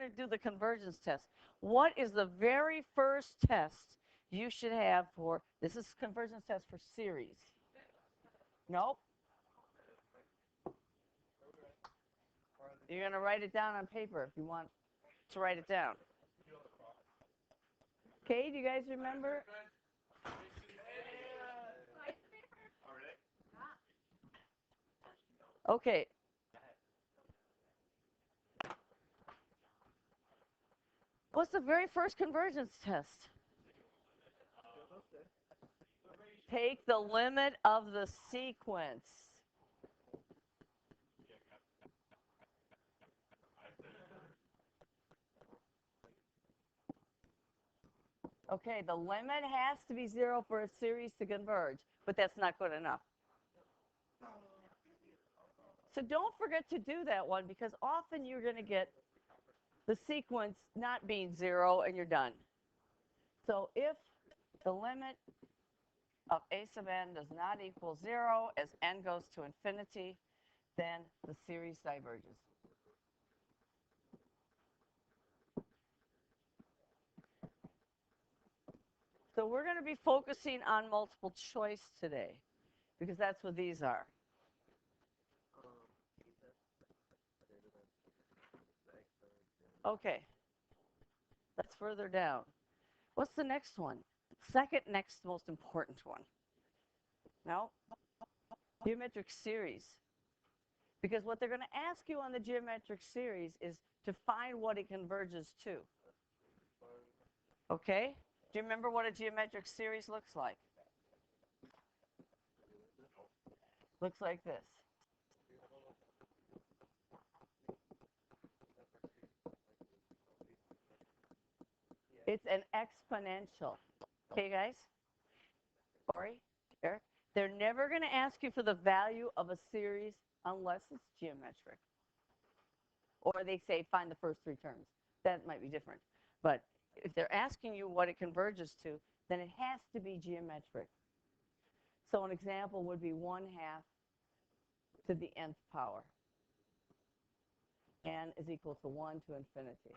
to do the convergence test. What is the very first test you should have for, this is convergence test for series. Nope. You're going to write it down on paper if you want to write it down. Okay, do you guys remember? Okay. What's the very first convergence test? Take the limit of the sequence. Okay, the limit has to be 0 for a series to converge, but that's not good enough. So don't forget to do that one, because often you're going to get the sequence not being 0 and you're done. So if the limit of a sub n does not equal 0 as n goes to infinity, then the series diverges. So we're going to be focusing on multiple choice today, because that's what these are. Okay, that's further down. What's the next one? Second next most important one. No? Geometric series. Because what they're going to ask you on the geometric series is to find what it converges to. Okay? Do you remember what a geometric series looks like? Looks like this. It's an exponential. Okay, guys? Corey? Eric? They're never going to ask you for the value of a series unless it's geometric. Or they say find the first three terms. That might be different. But if they're asking you what it converges to, then it has to be geometric. So an example would be 1/2 to the nth power. N is equal to 1 to infinity.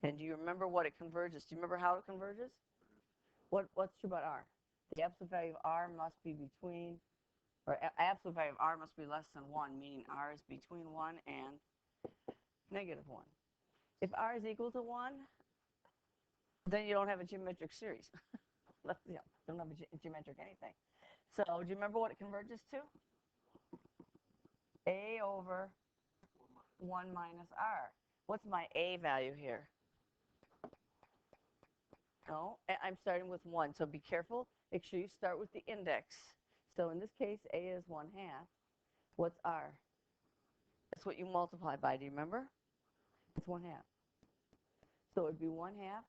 And do you remember what it converges? Do you remember how it converges? What's true about R? The absolute value of R must be between, or absolute value of R must be less than 1, meaning R is between 1 and -1. If R is equal to 1, then you don't have a geometric series. You don't have a geometric anything. So do you remember what it converges to? A over 1 minus R. What's my A value here? No, I'm starting with 1, so be careful. Make sure you start with the index. So in this case, A is 1/2. What's R? That's what you multiply by. Do you remember? It's 1/2. So it would be 1/2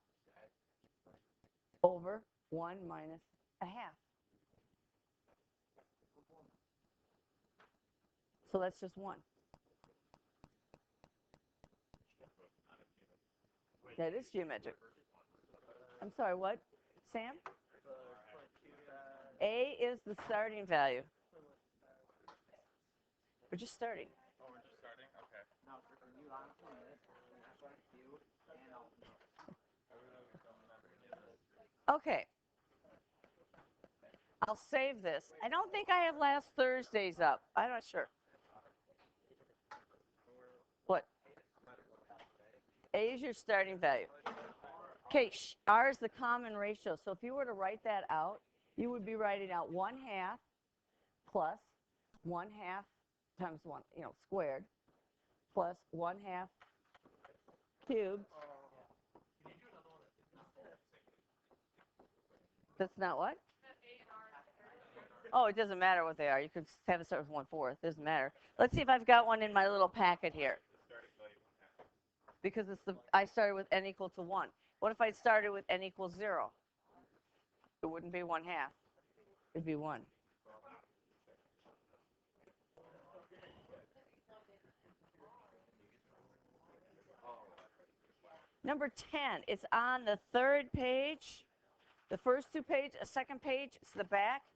over 1 minus 1/2. So that's just 1. That is geometric. I'm sorry, what? Sam? A is the starting value. We're just starting. Oh, we're just starting? Okay. Okay. I'll save this. I don't think I have last Thursday's up. I'm not sure. What? A is your starting value. Okay, R is the common ratio. So if you were to write that out, you would be writing out 1/2 plus 1/2 times 1, squared, plus 1/2 cubed. That's not what? Oh, it doesn't matter what they are. You could have it start with 1/4. It doesn't matter. Let's see if I've got one in my little packet here. Because I started with n equal to 1. What if I started with n equals 0? It wouldn't be 1/2. It'd be 1. Number 10, it's on the 3rd page. The first 2 pages, a 2nd page, it's the back.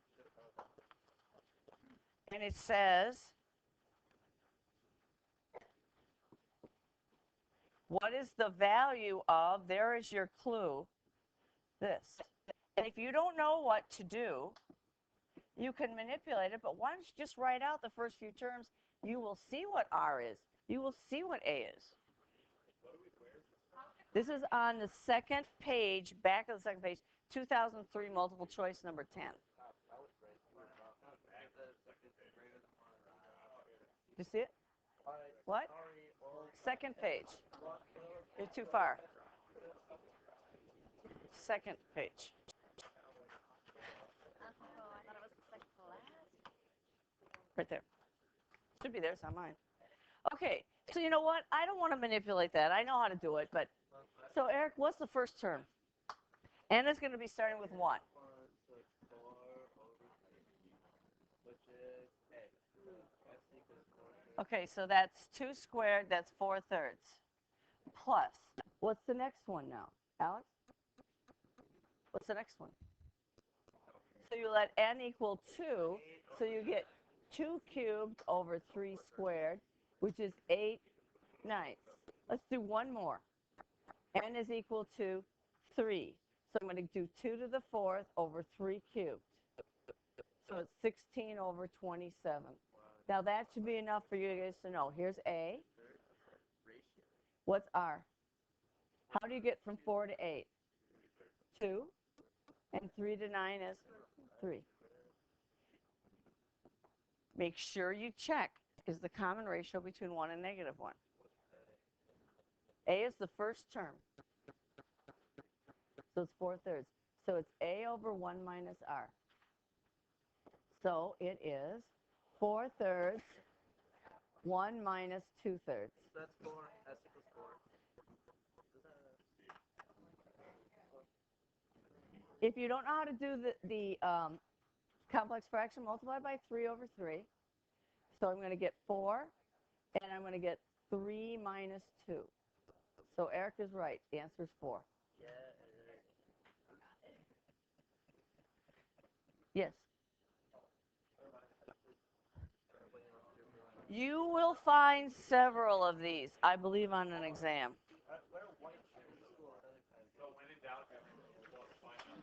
And it says What is the value of, there is your clue, this. And if you don't know what to do, you can manipulate it, but why don't you just write out the first few terms? You will see what R is. You will see what A is. This is on the second page, back of the second page, 2003 multiple choice number 10. You see it? What? Second page. You're too far. Second page. Right there. Should be there, it's on mine. Okay, so you know what? I don't want to manipulate that. I know how to do it, but so Eric, what's the first term? N is going to be starting with 1. Okay, so that's 2 squared, that's 4/3. Plus, what's the next one now? Alex? What's the next one? So you let n equal 2, so you get 2 cubed over 3 squared, which is 8/9. Let's do one more. N is equal to 3. So I'm going to do 2 to the 4th over 3 cubed. So it's 16 over 27. Now that should be enough for you guys to know. Here's A. What's R? How do you get from 4 to 8? 2. And 3 to 9 is 3. Make sure you check, is the common ratio between 1 and negative 1. A is the first term. So it's 4/3. So it's A over 1 minus R. So it is 4/3, 1 minus 2/3. That's 4. S equals 4. If you don't know how to do the complex fraction, multiply by 3 over 3. So I'm going to get 4, and I'm going to get 3 minus 2. So Eric is right. The answer is 4. Yeah. Yes. You will find several of these, I believe, on an exam.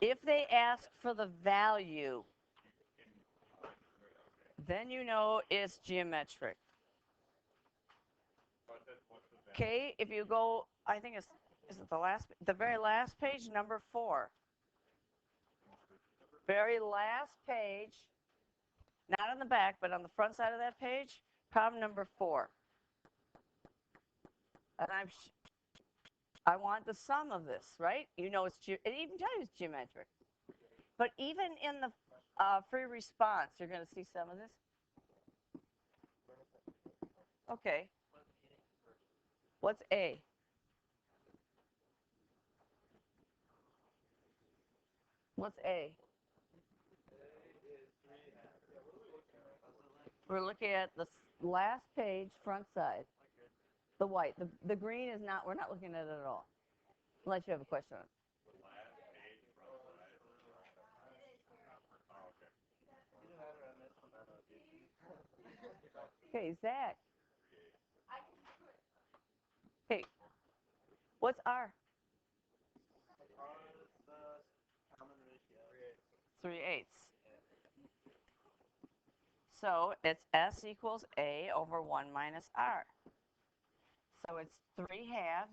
If they ask for the value, then you know it's geometric. Okay, if you go, I think it's, is it the very last page, number 4. Very last page, not on the back, but on the front side of that page, problem number 4. And I want the sum of this, right? You know, it even tells you it's geometric. But even in the free response, you're going to see some of this. Okay. What's A? What's A? We're looking at the last page, front side. The white. The green is not, we're not looking at it at all. Unless you have a question on it. Okay, Zach. Hey, what's R? 3/8. So it's S equals A over 1 minus R. So it's 3/2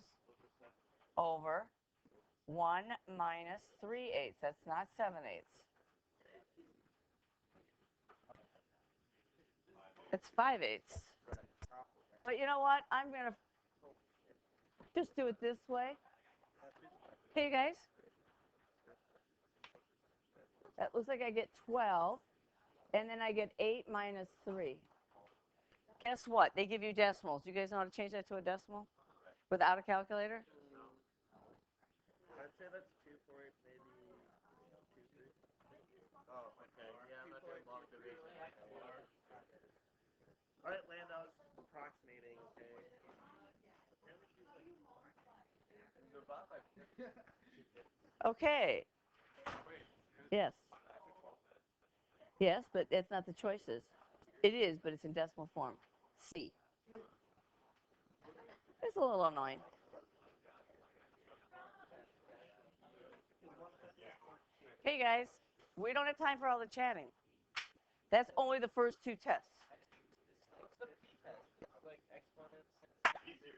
over 1 minus 3/8. That's not 7/8. It's 5/8. But you know what? I'm going to just do it this way. Hey, guys. That looks like I get 12. And then I get 8 minus 3. Guess what? They give you decimals. You guys know how to change that to a decimal? Without a calculator? I'd say that's 2/4, maybe 2/3. Oh, okay. Yeah, I'm not doing long division. All right, Landau's approximating, okay. Okay. Yes. Yes, but it's not the choices. It is, but it's in decimal form. C. It's a little annoying. Hey guys, we don't have time for all the chatting. That's only the first two tests. What's the P test? Like exponents?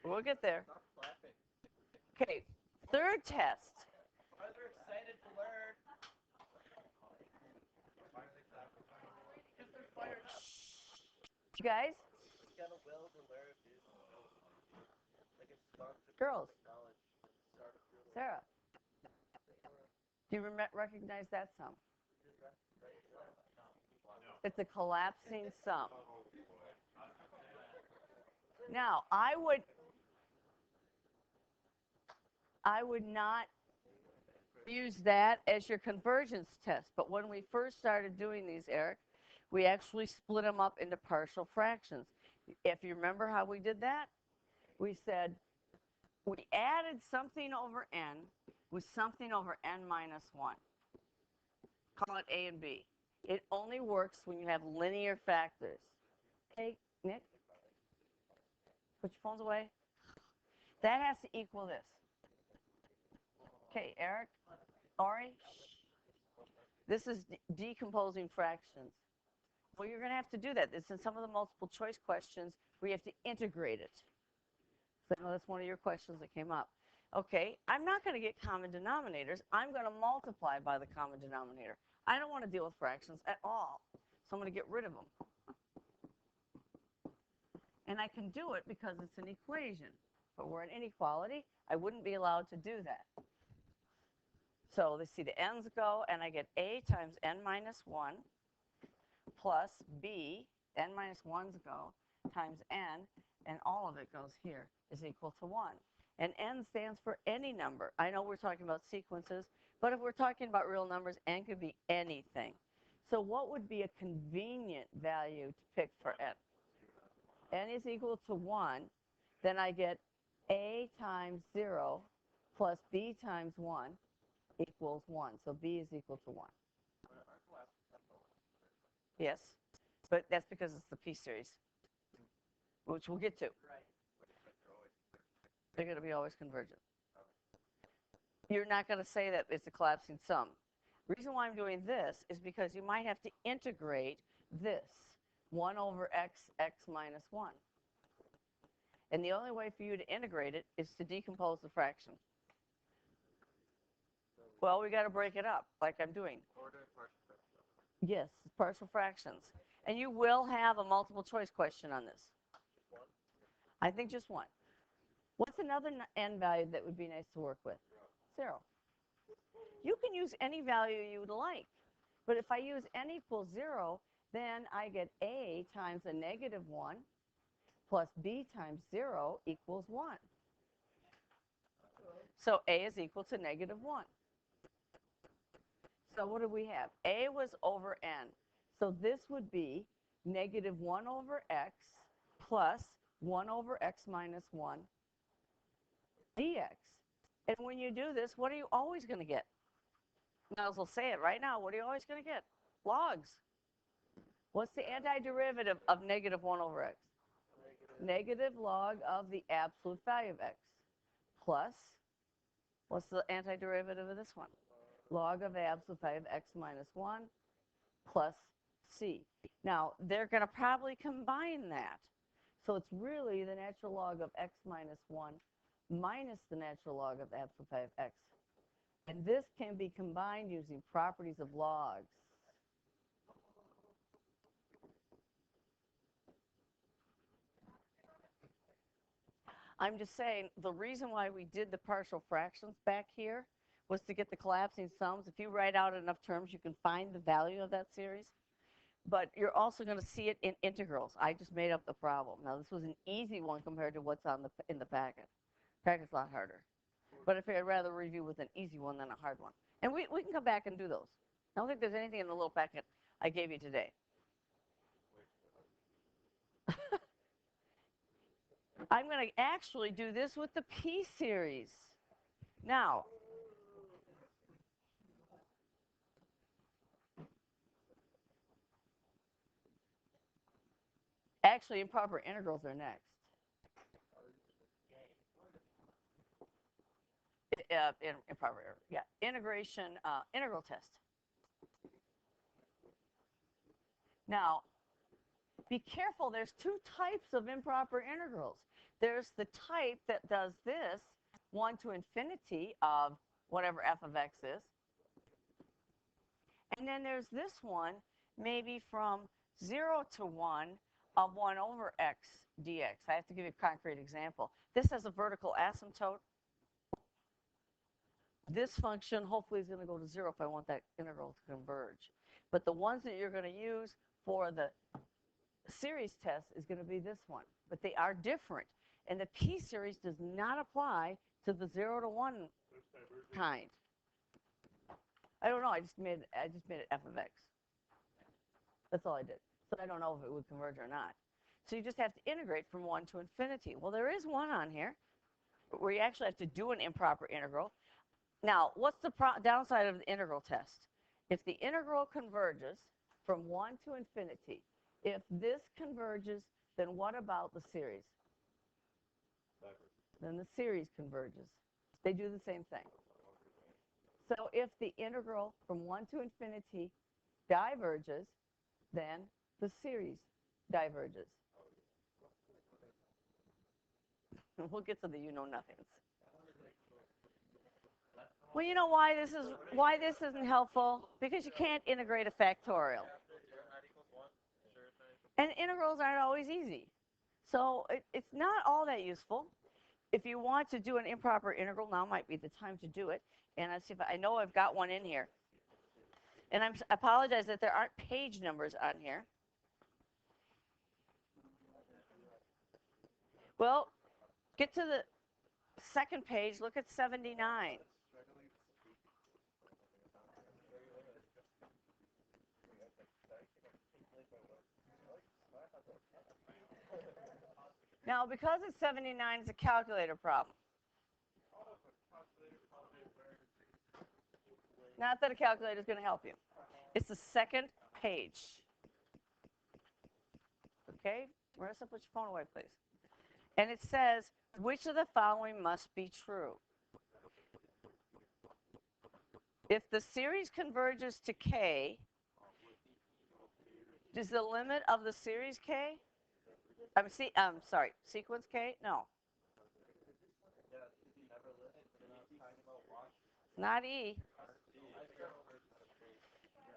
We'll get there. Stop clapping. Okay, third test. Guys are excited to learn. Because they're fired up. You guys, Just got a will to learn, dude. Like a sponge of girls, knowledge. Start of your life. Sarah, do you recognize that sum? It's a collapsing sum. Now, I would not use that as your convergence test, but when we first started doing these, Eric, we actually split them up into partial fractions. If you remember how we did that, we said we added something over n with something over n minus 1. Call it a and b. It only works when you have linear factors. Okay, Nick? Put your phones away. That has to equal this. Okay, Eric, Ori, this is decomposing fractions. Well, you're going to have to do that. It's in some of the multiple choice questions where you have to integrate it. So I know that's one of your questions that came up. Okay, I'm not going to get common denominators. I'm going to multiply by the common denominator. I don't want to deal with fractions at all. So I'm going to get rid of them. And I can do it because it's an equation. But we're an inequality. I wouldn't be allowed to do that. So let's see, the n's go, and I get a times n minus 1 plus b, n minus 1's go, times n, and all of it goes here, is equal to 1. And n stands for any number. I know we're talking about sequences, but if we're talking about real numbers, n could be anything. So what would be a convenient value to pick for n? N is equal to 1. Then I get a times 0 plus b times 1 equals 1. So b is equal to 1. Yes, but that's because it's the P series, which we'll get to. They're going to be always convergent. You're not going to say that it's a collapsing sum. The reason why I'm doing this is because you might have to integrate this, 1 over x, x minus 1. And the only way for you to integrate it is to decompose the fraction. Well, we got to break it up, like I'm doing. Yes, partial fractions. And you will have a multiple choice question on this. I think just one. What's another n value that would be nice to work with? 0. You can use any value you would like. But if I use n equals 0, then I get a times a negative 1 plus b times 0 equals 1. So a is equal to negative 1. So what do we have? A was over n. So this would be negative 1 over x plus 1 over x minus 1 dx. And when you do this, what are you always going to get? Might as well say it right now. What are you always going to get? Logs. What's the antiderivative of negative 1 over x? Negative log of the absolute value of x. Plus, what's the antiderivative of this one? Log of the absolute value of x minus 1 plus c. Now, they're going to probably combine that. So it's really the natural log of x minus 1 minus the natural log of the absolute value of x. And this can be combined using properties of logs. I'm just saying the reason why we did the partial fractions back here was to get the collapsing sums. If you write out enough terms, you can find the value of that series. But you're also going to see it in integrals. I just made up the problem. Now, this was an easy one compared to what's in the packet. Packet's a lot harder. But if I'd rather review with an easy one than a hard one. And we can come back and do those. I don't think there's anything in the little packet I gave you today. I'm going to actually do this with the P series. Now, actually, improper integrals are next. Improper, yeah, integral test. Now, be careful, there's two types of improper integrals. There's the type that does this, 1 to infinity of whatever f of x is. And then there's this one, maybe from 0 to 1 of 1 over x dx. I have to give you a concrete example. This has a vertical asymptote. This function hopefully is going to go to 0 if I want that integral to converge. But the ones that you're going to use for the series test is going to be this one. But they are different. And the p series does not apply to the 0 to 1 kind. I don't know. I just made it f of x. That's all I did. So I don't know if it would converge or not. So you just have to integrate from 1 to infinity. Well, there is one on here where you actually have to do an improper integral. Now, what's the downside of the integral test? If the integral converges from 1 to infinity, if this converges, then what about the series? Then the series converges. They do the same thing. So if the integral from 1 to infinity diverges, then the series diverges. We'll get to the you-know-nothings. Well, you know why this isn't helpful? Because you can't integrate a factorial. And integrals aren't always easy. So it's not all that useful. If you want to do an improper integral, now might be the time to do it. And I see if I know I've got one in here. And I apologize that there aren't page numbers on here. Well, get to the second page, look at 79. Now, because it's 79, it's a calculator problem. Not that a calculator is going to help you. It's the second page. Okay? Marissa, put your phone away, please. And it says, which of the following must be true? If the series converges to k, is the limit of the series k? Sorry, sequence k? No. Not e.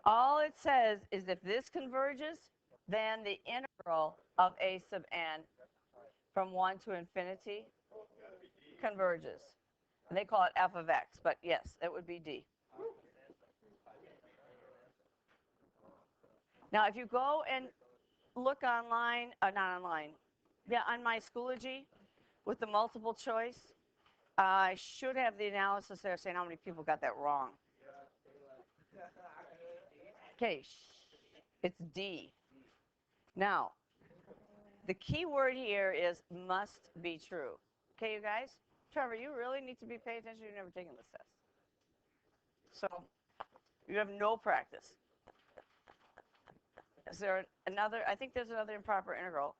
All it says is if this converges, then the integral of a sub n from 1 to infinity converges. And they call it f of x, but yes, it would be d. Now, if you go and look online, not online, yeah, on my Schoology with the multiple choice, I should have the analysis there saying how many people got that wrong. Okay, it's D. Now, the key word here is must be true. Okay, you guys? Trevor, you really need to be paying attention. You've never taken this test. So, you have no practice. Is there another? I think there's another improper integral.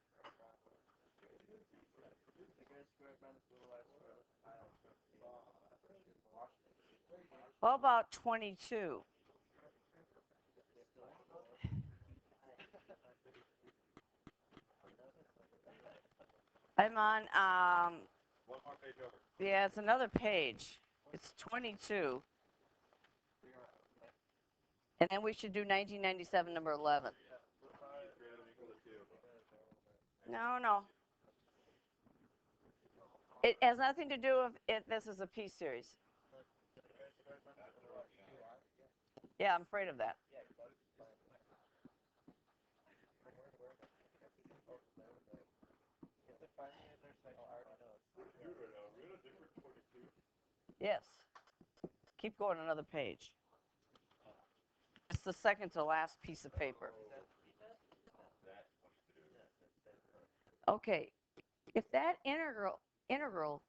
What about 22? I'm on, One more page over. yeah, it's another page. It's 22. And then we should do 1997, number 11. No. It has nothing to do with if this is a P series. Yeah, I'm afraid of that. Yes. Keep going another page. It's the second to last piece of paper. Okay. If that integral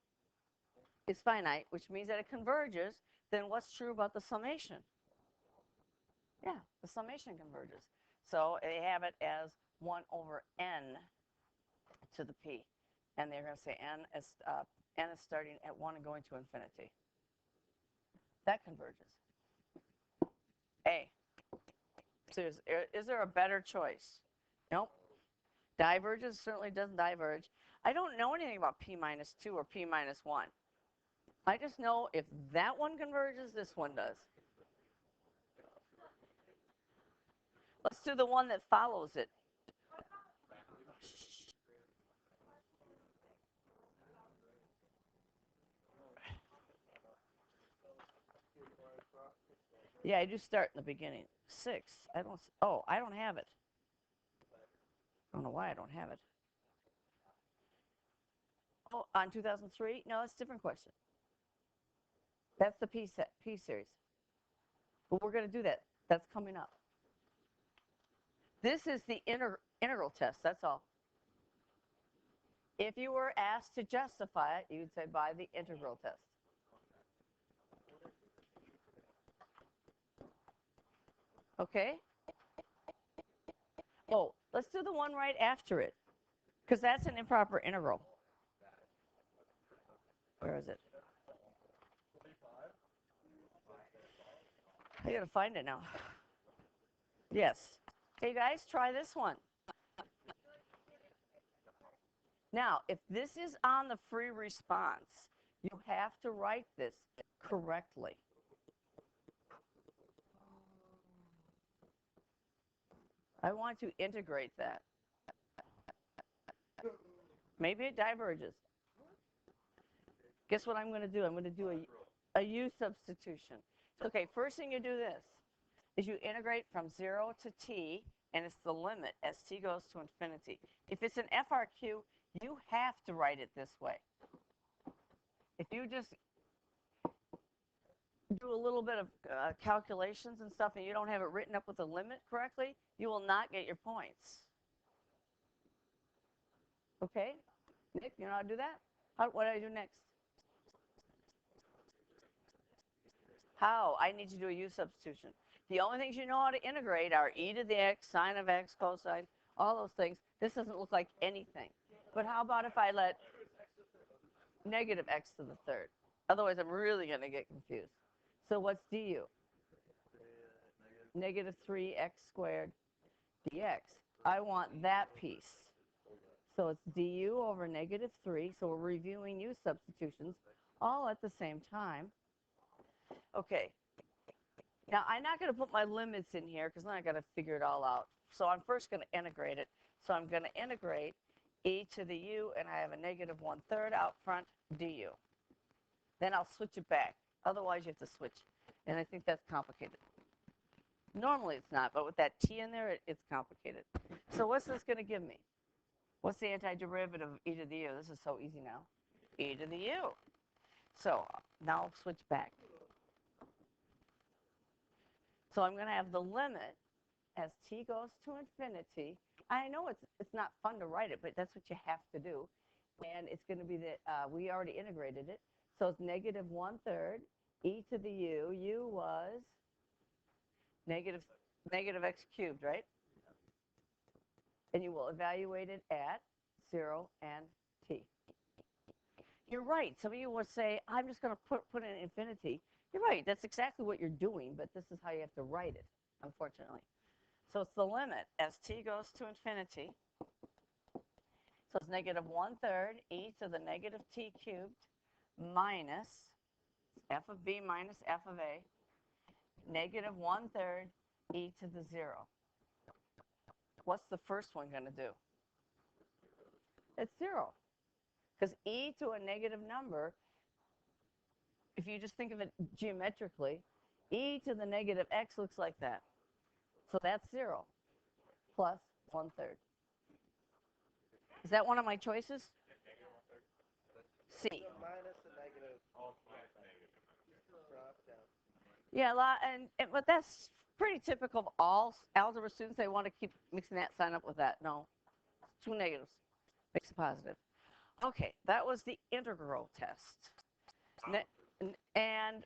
is finite, which means that it converges, then what's true about the summation? Yeah, the summation converges. So they have it as 1 over n to the p. And they're going to say n is starting at 1 and going to infinity. That converges. A. So is there a better choice? Nope. Divergence certainly doesn't diverge. I don't know anything about p minus 2 or p minus 1. I just know if that one converges, this one does. Let's do the one that follows it. Yeah, I do start in the beginning. 6. I don't. Oh, I don't have it. I don't know why I don't have it. Oh, on 2003? No, that's a different question. That's the P series. But we're going to do that. That's coming up. This is the integral test. That's all. If you were asked to justify it, you'd say by the integral test. Okay? Oh, let's do the one right after it, because that's an improper integral. Where is it? I gotta find it now. Yes. Hey guys, try this one. Now, if this is on the free response, you have to write this correctly. I want to integrate that. Maybe it diverges. Guess what I'm going to do? I'm going to do a u substitution. Okay, first thing you do this is you integrate from 0 to t, and it's the limit as t goes to infinity. If it's an FRQ, you have to write it this way. If you just do a little bit of calculations and stuff and you don't have it written up with the limit correctly, you will not get your points. Okay? Nick, you know how to do that? What do I do next? How? I need to do a u substitution. The only things you know how to integrate are e to the x, sine of x, cosine, all those things. This doesn't look like anything. But how about if I let negative x to the third? Otherwise, I'm really going to get confused. So what's du? Negative 3x squared dx. I want that piece. So it's du over negative 3. So we're reviewing u substitutions all at the same time. Okay. Now, I'm not going to put my limits in here because then I got to figure it all out. So I'm first going to integrate it. So I'm going to integrate e to the u, and I have a negative 1/3 out front du. Then I'll switch it back. Otherwise, you have to switch. And I think that's complicated. Normally, it's not, but with that t in there, it's complicated. So what's this going to give me? What's the antiderivative of e to the u? This is so easy now. E to the u. So now I'll switch back. So I'm going to have the limit as t goes to infinity. I know it's not fun to write it, but that's what you have to do. And it's going to be that we already integrated it. So it's negative 1/3 e to the u. U was negative x cubed, right? And you will evaluate it at 0 and t. You're right. Some of you will say, I'm just going to put in infinity. You're right. That's exactly what you're doing, but this is how you have to write it, unfortunately. So it's the limit as t goes to infinity. So it's negative 1/3 e to the negative t cubed minus f of b minus f of a, negative 1/3 e to the 0. What's the first one going to do? It's 0. Because e to a negative number, if you just think of it geometrically, e to the negative x looks like that. So that's 0 plus 1/3. Is that one of my choices? C. Minus the negative. Yeah, but that's pretty typical of all algebra students. They want to keep mixing that sign up with that. No, 2 negatives. Makes a positive. Okay, that was the integral test. And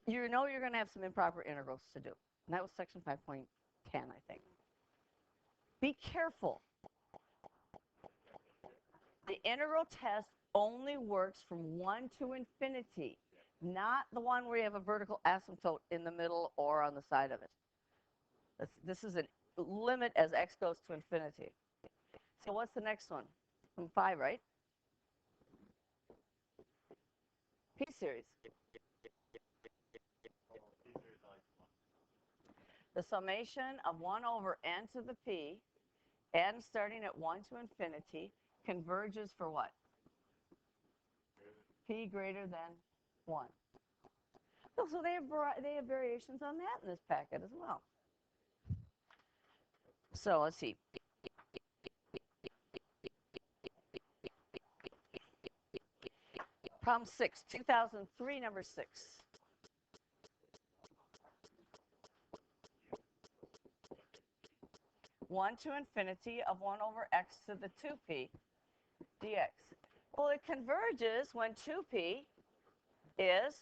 you know you're going to have some improper integrals to do. And that was section 5.10, I think. Be careful. The integral test only works from 1 to infinity, not the one where you have a vertical asymptote in the middle or on the side of it. This is a limit as x goes to infinity. So what's the next one? From 5, right? P series. The summation of 1 over n to the p, n starting at 1 to infinity, converges for what? P greater than 1. So they have variations on that in this packet as well. So let's see. Problem 6, 2003, number 6. One to infinity of 1 over x to the 2p dx. Well, it converges when 2p is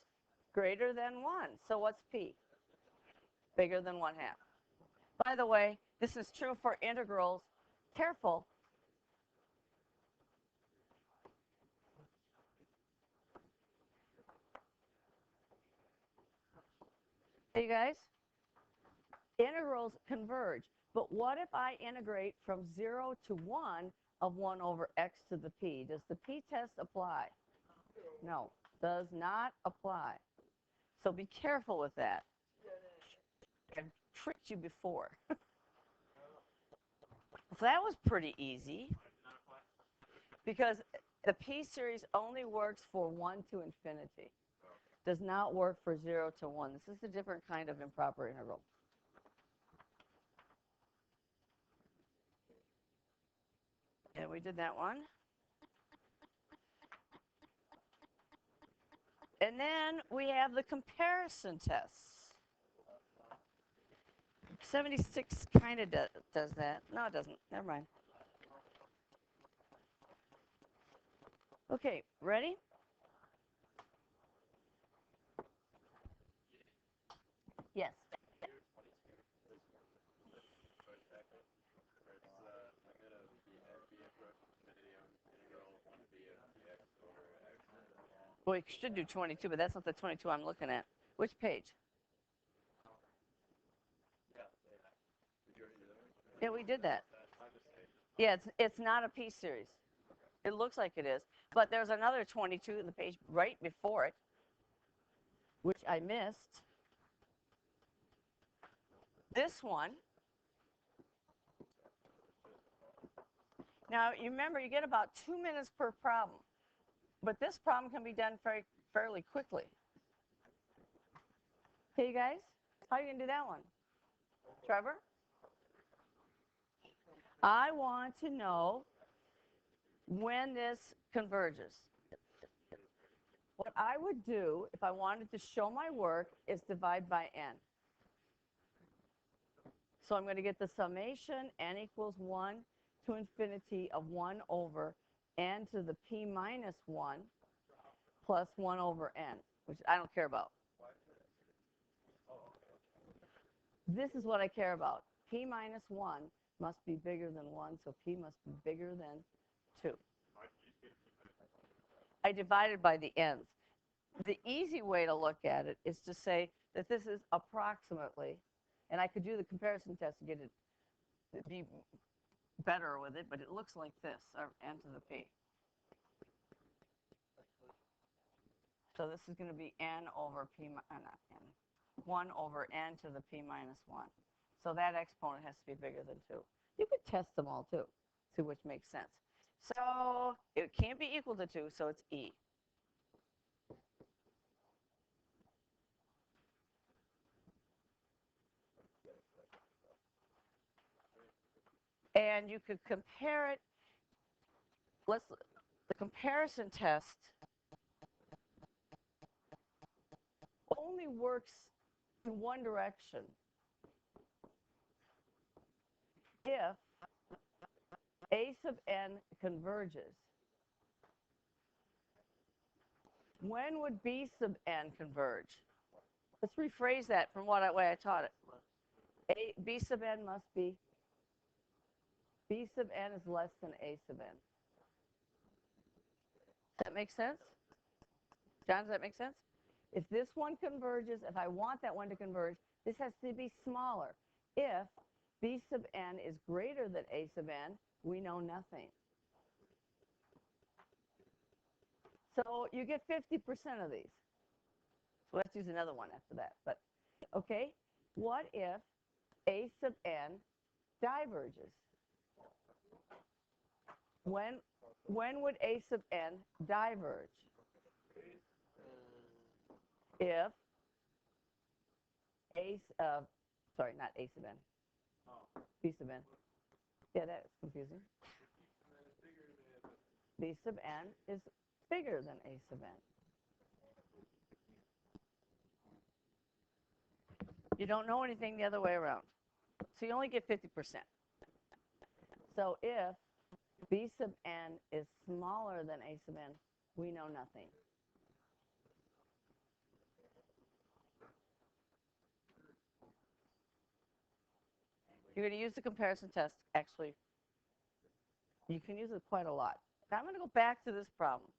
greater than 1. So what's p? Bigger than 1/2. By the way, this is true for integrals. Careful. Hey, you guys? Integrals converge. But what if I integrate from 0 to 1 of 1 over x to the p? Does the p test apply? No, does not apply. So be careful with that. I've tricked you before. So that was pretty easy because the p series only works for 1 to infinity. Does not work for 0 to 1. This is a different kind of improper integral. And we did that one. And then we have the comparison tests. 76 kind of does that. No, it doesn't. Never mind. Okay, ready? Yes. Well, we should do 22, but that's not the 22 I'm looking at. Which page? Yeah, we did that. Yeah, it's not a P series. It looks like it is. But there's another 22 in the page right before it, which I missed. This one. Now, you remember, you get about 2 minutes per problem. But this problem can be done fairly quickly. Okay, you guys? How are you going to do that one? Trevor? I want to know when this converges. What I would do if I wanted to show my work is divide by n. So I'm going to get the summation n equals 1 to infinity of 1 over n to the p minus 1 plus 1 over n, which I don't care about. This is what I care about. P minus 1 must be bigger than 1, so p must be bigger than 2. I divided by the n's. The easy way to look at it is to say that this is approximately, and I could do the comparison test to get it to be better with it, but it looks like this, or n to the p. So this is going to be n over p, not n, 1 over n to the p minus 1. So that exponent has to be bigger than 2. You could test them all, too, see which makes sense. So it can't be equal to 2, so it's e. And you could compare it. The comparison test only works in one direction if a sub n converges. When would b sub n converge? Let's rephrase that from what way I taught it. B sub n must be, b sub n is less than a sub n. Does that make sense? John, does that make sense? If this one converges, if I want that one to converge, this has to be smaller. If b sub n is greater than a sub n, we know nothing. So you get 50% of these. So let's use another one after that. But okay, what if a sub n diverges? When would a sub n diverge? If sorry, not a sub n, b sub n. Yeah, that's confusing. B sub n is bigger than a sub n. You don't know anything the other way around. So you only get 50%. So if b sub n is smaller than a sub n, we know nothing. You're going to use the comparison test. Actually, you can use it quite a lot. Now I'm going to go back to this problem.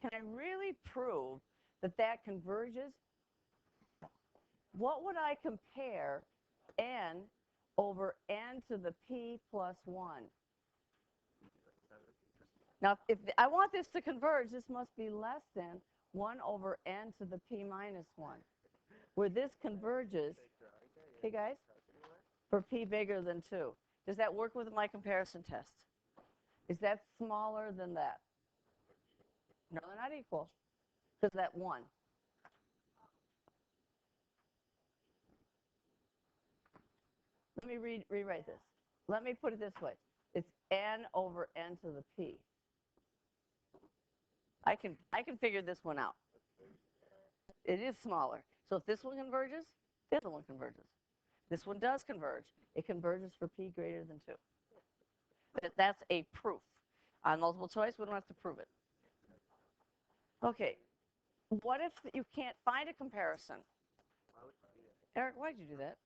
Can I really prove that that converges? What would I compare n over n to the p plus 1? Now, if I want this to converge, this must be less than 1 over n to the p minus 1, where this converges, okay, guys, for p bigger than 2. Does that work with my comparison test? Is that smaller than that? No, they're not equal, because that 1. Let me rewrite this. Let me put it this way. It's n over n to the p. I can figure this one out. It is smaller. So if this one converges, the other one converges. This one does converge. It converges for p greater than 2. That's a proof. On multiple choice, we don't have to prove it. Okay. What if you can't find a comparison? Eric, why'd you do that?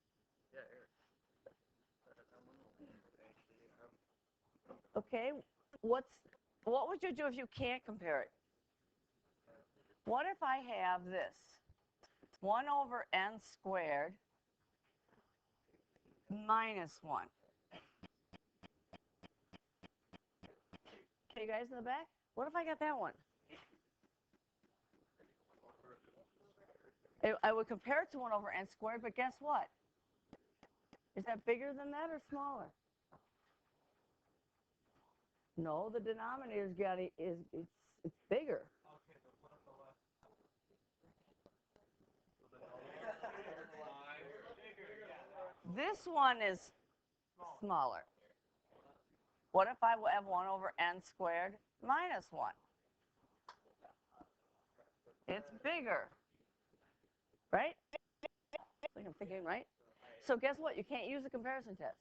Yeah, Eric. Okay. What would you do if you can't compare it? What if I have this? 1 over n squared minus 1. Okay, you guys in the back? What if I got that one? I would compare it to 1 over n squared, but guess what? Is that bigger than that or smaller? No, the denominator's got it's bigger. This one is smaller. What if I have 1 over n squared minus 1? It's bigger, right? I think I'm thinking, right? So guess what? You can't use a comparison test.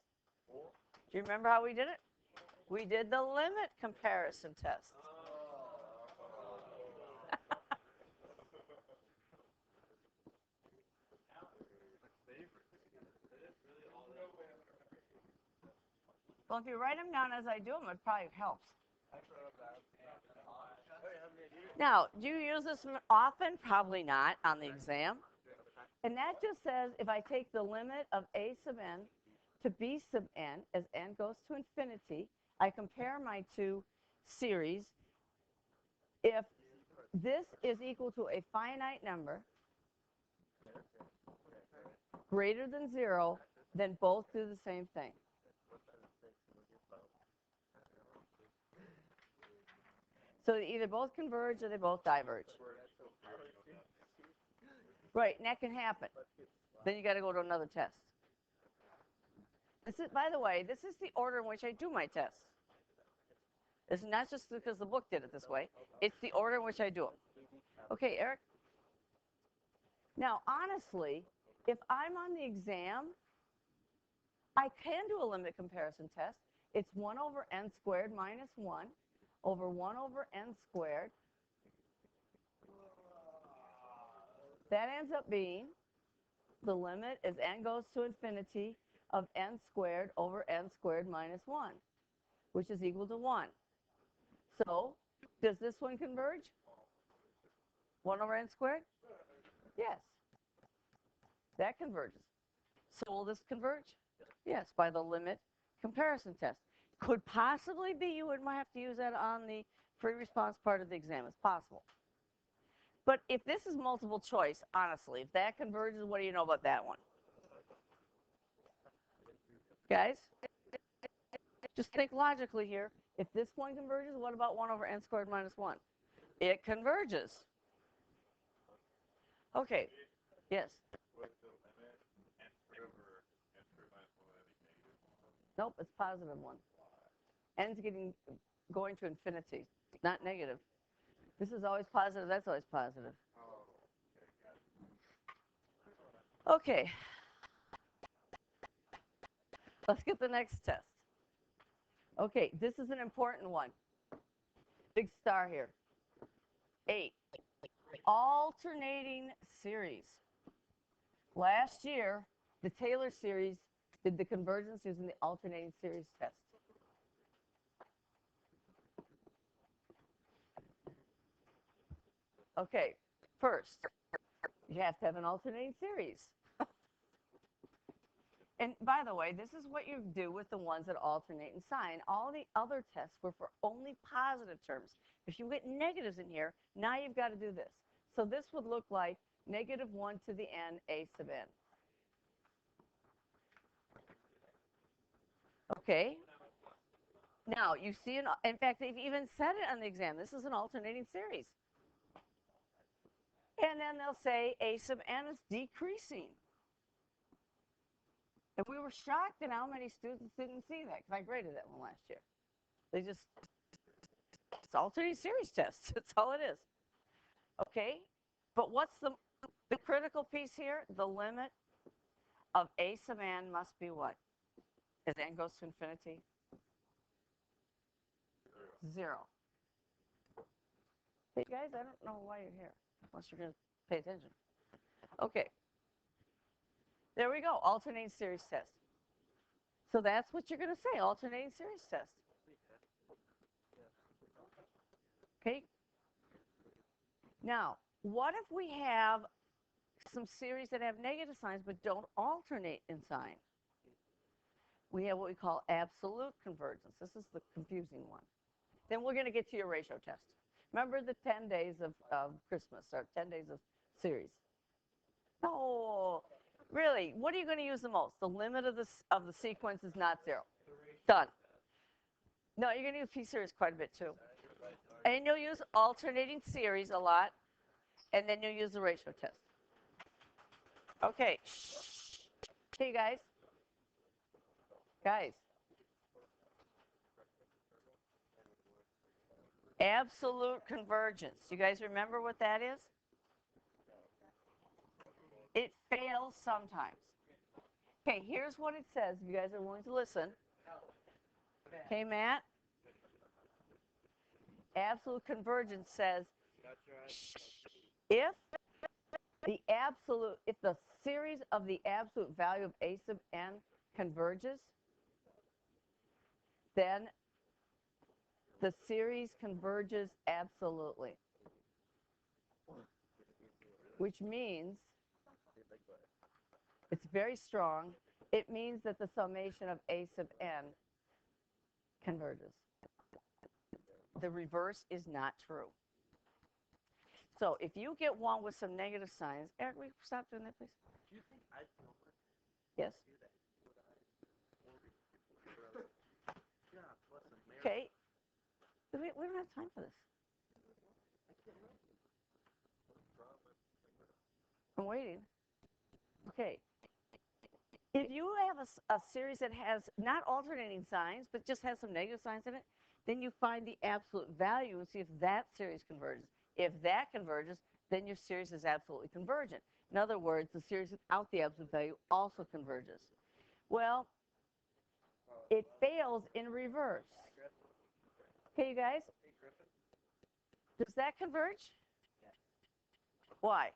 Do you remember how we did it? We did the limit comparison test. Well, if you write them down as I do them, it probably helps. Now, do you use this often? Probably not on the exam. And that just says if I take the limit of a sub n to b sub n as n goes to infinity, I compare my two series. If this is equal to a finite number greater than 0, then both do the same thing. So they either both converge or they both diverge. Right, and that can happen. Then you got to go to another test. This is, by the way, this is the order in which I do my tests. It's not just because the book did it this way. It's the order in which I do them. Okay, Eric? Now, honestly, if I'm on the exam, I can do a limit comparison test. It's 1 over n squared minus 1 over 1 over n squared. That ends up being the limit as n goes to infinity of n squared over n squared minus 1, which is equal to 1. So does this one converge? 1 over n squared? Yes. That converges. So will this converge? Yes, by the limit comparison test. Could possibly be you would might have to use that on the free response part of the exam. It's possible. But if this is multiple choice, honestly, if that converges, what do you know about that one? Guys, just think logically here. If this one converges, what about 1 over n squared minus 1? It converges. Okay, yes. Nope, it's positive 1. N's going to infinity, not negative. This is always positive, that's always positive. Okay, let's get the next test. Okay, this is an important one. Big star here. 8. Alternating series. Last year, the Taylor series did the convergence using the alternating series test. Okay, first, you have to have an alternating series. And by the way, this is what you do with the ones that alternate in sign. All the other tests were for only positive terms. If you get negatives in here, now you've got to do this. So this would look like negative 1 to the n a sub n. Okay. Now, you see, in fact, they've even said it on the exam. This is an alternating series. And then they'll say a sub n is decreasing. And we were shocked at how many students didn't see that, because I graded that one last year. They just, it's alternating series test. That's all it is. Okay? But what's the critical piece here? The limit of a sub n must be what? As n goes to infinity? 0. Hey, guys, I don't know why you're here, unless you're going to pay attention. Okay. There we go, alternating series test. So that's what you're going to say, alternating series test. Okay? Now, what if we have some series that have negative signs but don't alternate in sign? We have what we call absolute convergence. This is the confusing one. Then we're going to get to your ratio test. Remember the 10 days of Christmas, or 10 days of series? No, really, what are you going to use the most? The limit of the sequence is not 0. Done. No, you're going to use p-series quite a bit too. And you'll use alternating series a lot, and then you'll use the ratio test. Okay. Okay, guys. Guys. Absolute convergence. You guys remember what that is? It fails sometimes. Okay, here's what it says, if you guys are willing to listen. Okay, Matt? Absolute convergence says if the series of the absolute value of a sub n converges, then the series converges absolutely. Which means it's very strong. It means that the summation of a sub n converges. The reverse is not true. So if you get one with some negative signs, Eric, will you stop doing that, please? Do you think I feel it? Yes. Okay. We don't have time for this. I'm waiting. Okay. If you have a series that has not alternating signs, but just has some negative signs in it, then you find the absolute value and see if that series converges. If that converges, then your series is absolutely convergent. In other words, the series without the absolute value also converges. Well, it fails in reverse. Okay, you guys? Does that converge? Why?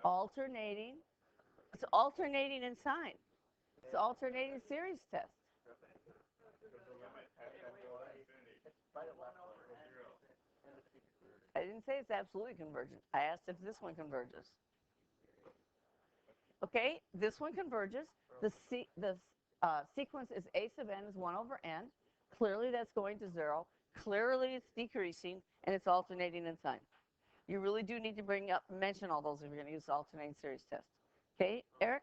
Alternating. It's alternating in sign. It's alternating series test. I didn't say it's absolutely convergent. I asked if this one converges. Okay, this one converges. The sequence is a sub n is 1 over n. Clearly that's going to 0. Clearly it's decreasing, and it's alternating in sign. You really do need to mention all those if you're going to use the alternating series test. Okay, Eric?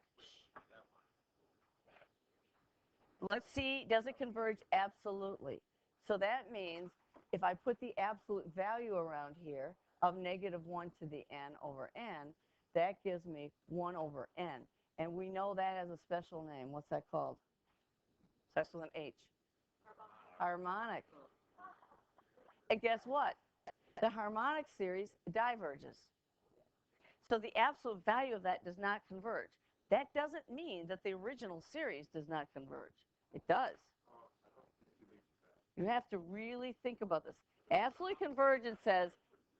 Let's see, does it converge? Absolutely. So that means if I put the absolute value around here of negative 1 to the n over n, that gives me 1 over n. And we know that has a special name. What's that called? Starts with an H. Harmonic. And guess what? The harmonic series diverges. So the absolute value of that does not converge. That doesn't mean that the original series does not converge. It does. You have to really think about this. Absolute convergence says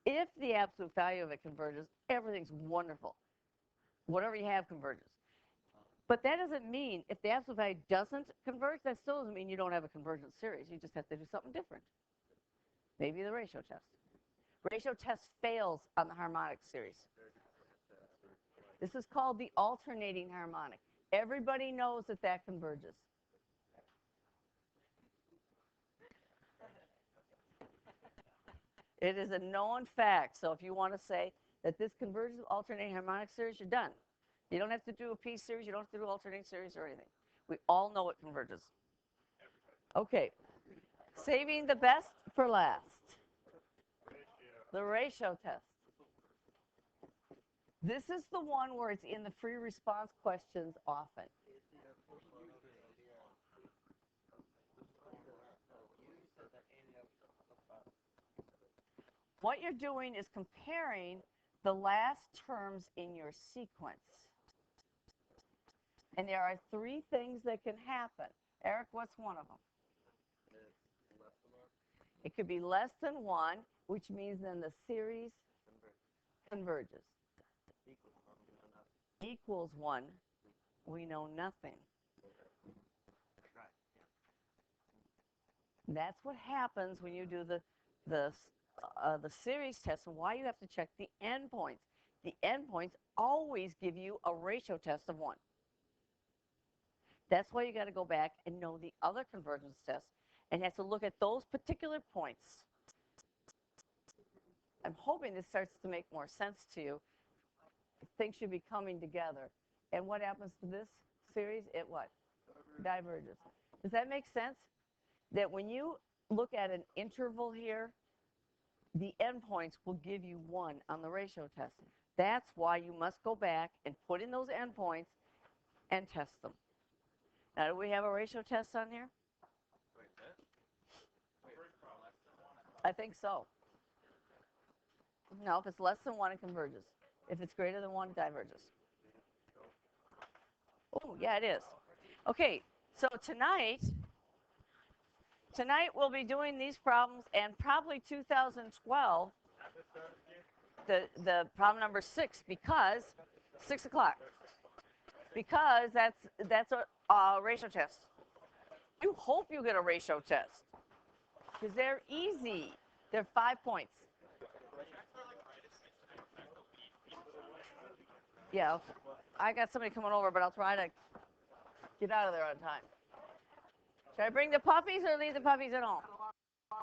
if the absolute value of it converges, everything's wonderful. Whatever you have converges. But that doesn't mean if the absolute value doesn't converge, that still doesn't mean you don't have a convergent series. You just have to do something different. Maybe the ratio test. Ratio test fails on the harmonic series. This is called the alternating harmonic. Everybody knows that that converges. It is a known fact. So if you want to say that this converges with alternating harmonic series, you're done. You don't have to do a P series. You don't have to do alternating series or anything. We all know it converges. Okay. Saving the best for last. The ratio test. This is the one where it's in the free response questions often. What you're doing is comparing the last terms in your sequence. And there are 3 things that can happen. Eric, what's one of them? It could be less than 1, which means then the series converges. Equals 1, we know nothing. That's what happens when you do the series test, and why you have to check the endpoints. The endpoints always give you a ratio test of 1. That's why you got to go back and know the other convergence tests and have to look at those particular points. I'm hoping this starts to make more sense to you. Things should be coming together. And what happens to this series? It what? Diverges. Does that make sense? That when you look at an interval here, the endpoints will give you 1 on the ratio test. That's why you must go back and put in those endpoints and test them. Now, do we have a ratio test on here? I think so. No, if it's less than 1, it converges. If it's greater than 1, it diverges. Oh, yeah, it is. Okay, so tonight we'll be doing these problems, and probably 2012, the problem number 6, because 6 o'clock, because that's a ratio test. You hope you get a ratio test, because they're easy. They're 5 points. Yeah, I got somebody coming over, but I'll try to get out of there on time. Should I bring the puppies or leave the puppies at home?